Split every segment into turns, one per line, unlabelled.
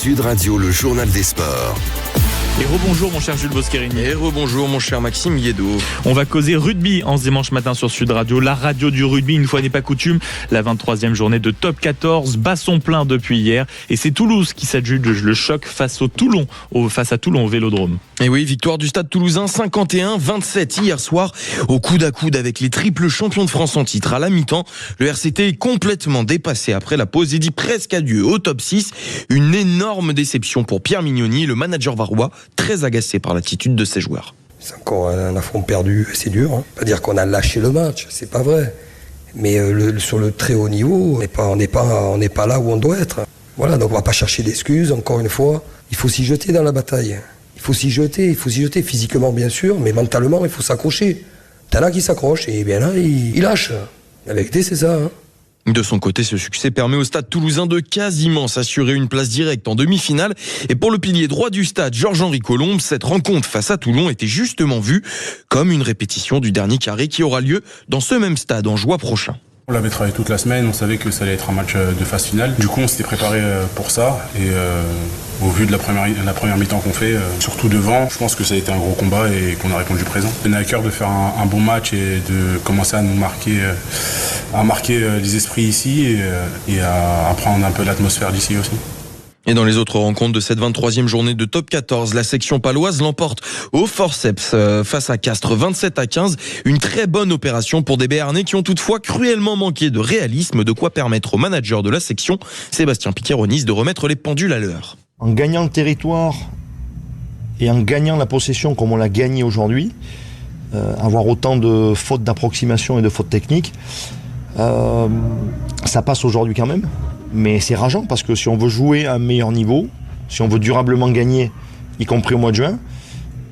Sud Radio, le journal des sports.
Et rebonjour mon cher Jules Boscherini.
Et rebonjour mon cher Maxime Guédo.
On va causer rugby en ce dimanche matin sur Sud Radio, la radio du rugby, une fois n'est pas coutume. La 23e journée de Top 14 bat son plein depuis hier. Et c'est Toulouse qui s'adjuge le choc face à Toulon au Vélodrome.
Et oui, victoire du Stade Toulousain 51-27 hier soir au coude à coude avec les triples champions de France en titre. À la mi-temps, le RCT est complètement dépassé après la pause et dit presque adieu au top 6. Une énorme déception pour Pierre Mignoni, le manager varois, très agacé par l'attitude de ses joueurs.
C'est encore un affront perdu, c'est dur. Pas dire qu'on a lâché le match, c'est pas vrai. Mais sur le très haut niveau, on n'est pas là où on doit être. Voilà, donc on va pas chercher d'excuses, encore une fois. Il faut s'y jeter dans la bataille. Il faut s'y jeter physiquement bien sûr, mais mentalement il faut s'accrocher. T'as là qui s'accroche et bien là il lâche. La vérité c'est ça.
De son côté, ce succès permet au Stade Toulousain de quasiment s'assurer une place directe en demi-finale. Et pour le pilier droit du stade, Georges-Henri Colombe, cette rencontre face à Toulon était justement vue comme une répétition du dernier carré qui aura lieu dans ce même stade en juin prochain.
On l'avait travaillé toute la semaine, on savait que ça allait être un match de phase finale. Du coup, on s'était préparé pour ça. Et au vu de la première mi-temps qu'on fait, surtout devant, je pense que ça a été un gros combat et qu'on a répondu présent. On a à cœur de faire un bon match et de commencer à nous marquer les esprits ici et à prendre un peu l'atmosphère d'ici aussi.
Et dans les autres rencontres de cette 23e journée de Top 14, la section paloise l'emporte au forceps face à Castres 27-15. Une très bonne opération pour des Béarnais qui ont toutefois cruellement manqué de réalisme, de quoi permettre au manager de la section, Sébastien Piqueronis, de remettre les pendules à l'heure.
En gagnant le territoire et en gagnant la possession comme on l'a gagné aujourd'hui, avoir autant de fautes d'approximation et de fautes techniques, ça passe aujourd'hui quand même. Mais c'est rageant parce que si on veut jouer à un meilleur niveau, si on veut durablement gagner, y compris au mois de juin,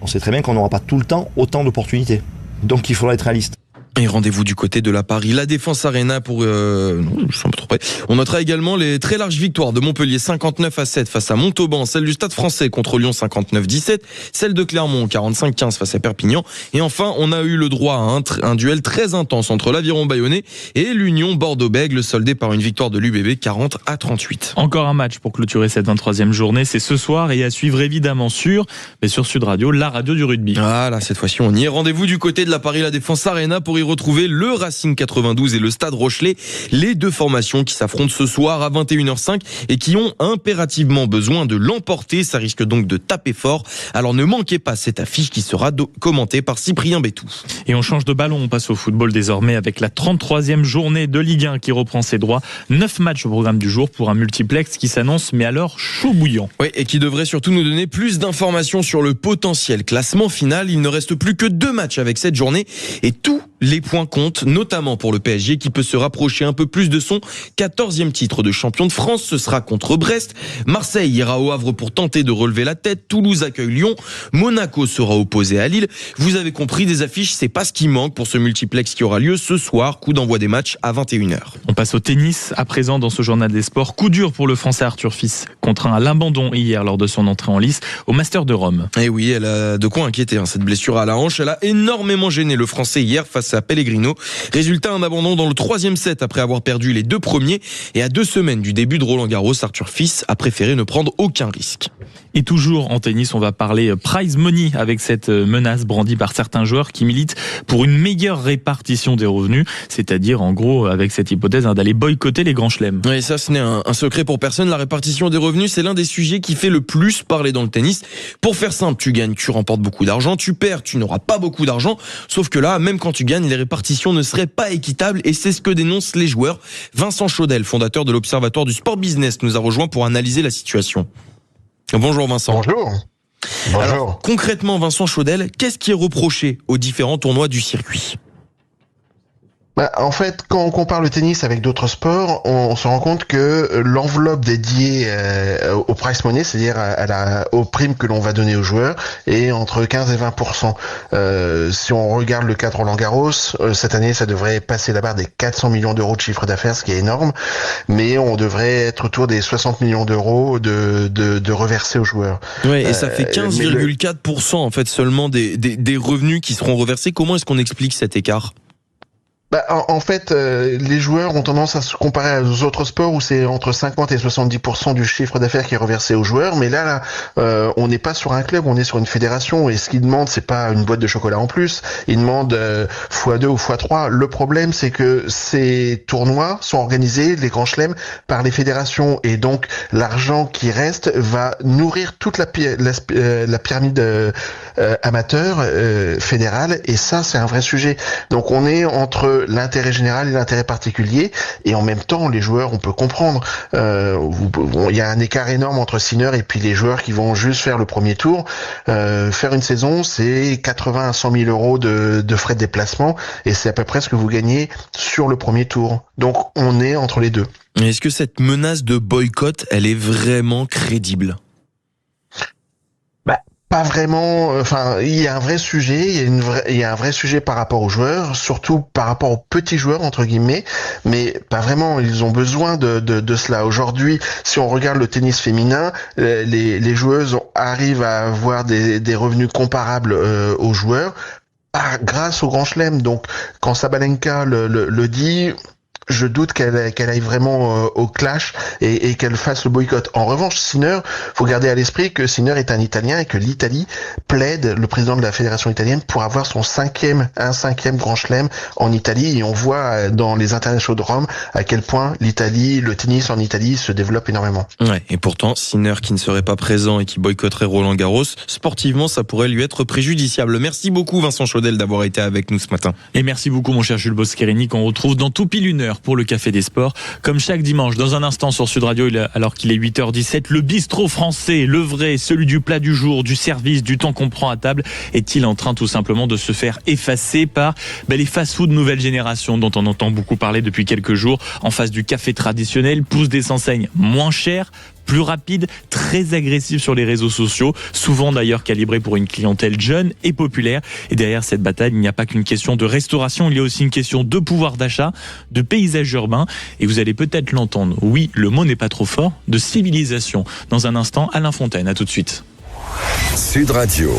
on sait très bien qu'on n'aura pas tout le temps autant d'opportunités. Donc il faudra être réaliste.
Et rendez-vous du côté de la Paris, la Défense Arena pour... non, je suis un peu trop près. On notera également les très larges victoires de Montpellier 59-7 face à Montauban, celle du Stade Français contre Lyon 59-17, celle de Clermont 45-15 face à Perpignan. Et enfin, on a eu le droit à un duel très intense entre l'Aviron Bayonnais et l'Union Bordeaux-Bègles, soldé par une victoire de l'UBB 40-38.
Encore un match pour clôturer cette 23e journée, c'est ce soir et à suivre évidemment sur Sud Radio, la radio du rugby.
Voilà, cette fois-ci on y est. Rendez-vous du côté de la Paris, la Défense Arena pour y retrouver le Racing 92 et le Stade Rochelet, les deux formations qui s'affrontent ce soir à 21h05 et qui ont impérativement besoin de l'emporter. Ça risque donc de taper fort. Alors ne manquez pas cette affiche qui sera commentée par Cyprien Bétou.
Et on change de ballon, on passe au football désormais avec la 33e journée de Ligue 1 qui reprend ses droits. 9 matchs au programme du jour pour un multiplex qui s'annonce mais alors chaud bouillant.
Oui, et qui devrait surtout nous donner plus d'informations sur le potentiel classement final. Il ne reste plus que 2 matchs avec cette journée et tous les points comptent, notamment pour le PSG qui peut se rapprocher un peu plus de son 14e titre de champion de France. Ce sera contre Brest. Marseille ira au Havre pour tenter de relever la tête. Toulouse accueille Lyon. Monaco sera opposé à Lille. Vous avez compris, des affiches, c'est pas ce qui manque pour ce multiplex qui aura lieu ce soir. Coup d'envoi des matchs à 21h.
On passe au tennis à présent dans ce journal des sports. Coup dur pour le Français Arthur Fils, contraint à l'abandon hier lors de son entrée en lice au Master de Rome.
Et oui, elle a de quoi inquiéter, cette blessure à la hanche. Elle a énormément gêné le Français hier face à Pellegrino. Résultat, un abandon dans le 3e set après avoir perdu les 2 premiers. Et à 2 semaines du début de Roland-Garros, Arthur Fils a préféré ne prendre aucun risque.
Et toujours en tennis, on va parler prize money avec cette menace brandie par certains joueurs qui militent pour une meilleure répartition des revenus, c'est-à-dire en gros avec cette hypothèse d'aller boycotter les grands chelems.
Et ça, ce n'est un secret pour personne. La répartition des revenus, c'est l'un des sujets qui fait le plus parler dans le tennis. Pour faire simple, tu gagnes, tu remportes beaucoup d'argent, tu perds, tu n'auras pas beaucoup d'argent. Sauf que là, même quand tu gagnes, les répartitions ne seraient pas équitables et c'est ce que dénoncent les joueurs. Vincent Chaudel, fondateur de l'Observatoire du Sport Business, nous a rejoint pour analyser la situation. Bonjour Vincent.
Bonjour.
Alors, concrètement, Vincent Chaudel, qu'est-ce qui est reproché aux différents tournois du circuit ?
En fait, quand on compare le tennis avec d'autres sports, on se rend compte que l'enveloppe dédiée au prize money, c'est-à-dire aux primes que l'on va donner aux joueurs, est entre 15 et 20%. Si on regarde le cas de Roland-Garros, cette année, ça devrait passer la barre des 400 millions d'euros de chiffre d'affaires, ce qui est énorme, mais on devrait être autour des 60 millions d'euros de reversés aux joueurs.
Oui, et ça fait 15,4% en fait seulement des revenus qui seront reversés. Comment est-ce qu'on explique cet écart ?
En fait, les joueurs ont tendance à se comparer aux autres sports où c'est entre 50 et 70% du chiffre d'affaires qui est reversé aux joueurs. Mais là, on n'est pas sur un club, on est sur une fédération. Et ce qu'ils demandent, c'est pas une boîte de chocolat en plus. Ils demandent x2 ou x3. Le problème, c'est que ces tournois sont organisés, les grands chelems, par les fédérations. Et donc, l'argent qui reste va nourrir toute la pyramide amateur fédérale. Et ça, c'est un vrai sujet. Donc, on est entre l'intérêt général et l'intérêt particulier, et en même temps les joueurs, on peut comprendre, il y a un écart énorme entre Sinner et puis les joueurs qui vont juste faire le premier tour. Faire une saison, c'est 80 à 100 000 euros de frais de déplacement, et c'est à peu près ce que vous gagnez sur le premier tour. Donc on est entre les deux.
Est-ce que cette menace de boycott, elle est vraiment crédible ?
Pas vraiment. Enfin, il y a un vrai sujet. Il y a un vrai sujet par rapport aux joueurs, surtout par rapport aux petits joueurs entre guillemets. Mais pas vraiment. Ils ont besoin de cela. Aujourd'hui, si on regarde le tennis féminin, les joueuses arrivent à avoir des revenus comparables aux joueurs grâce au Grand Chelem. Donc, quand Sabalenka le dit, je doute qu'elle aille vraiment au clash et qu'elle fasse le boycott. En revanche, Sinner, faut garder à l'esprit que Sinner est un Italien et que l'Italie plaide, le président de la fédération italienne, pour avoir un cinquième Grand Chelem en Italie. Et on voit dans les internationaux de Rome à quel point le tennis en Italie se développe énormément.
Ouais, et pourtant, Sinner qui ne serait pas présent et qui boycotterait Roland Garros, sportivement, ça pourrait lui être préjudiciable. Merci beaucoup Vincent Chaudel d'avoir été avec nous ce matin.
Et merci beaucoup mon cher Jules Boscherini, qu'on retrouve dans tout pile 1 heure pour le Café des Sports, comme chaque dimanche. Dans un instant sur Sud Radio, alors qu'il est 8h17, le bistrot français, le vrai, celui du plat du jour, du service, du temps qu'on prend à table, est-il en train tout simplement de se faire effacer par les fast-food nouvelle génération dont on entend beaucoup parler depuis quelques jours. En face du café traditionnel, poussent des enseignes moins chères, plus rapide, très agressif sur les réseaux sociaux, souvent d'ailleurs calibré pour une clientèle jeune et populaire. Et derrière cette bataille, il n'y a pas qu'une question de restauration, il y a aussi une question de pouvoir d'achat, de paysage urbain. Et vous allez peut-être l'entendre, oui, le mot n'est pas trop fort, de civilisation. Dans un instant, Alain Fontaine, à tout de suite.
Sud Radio.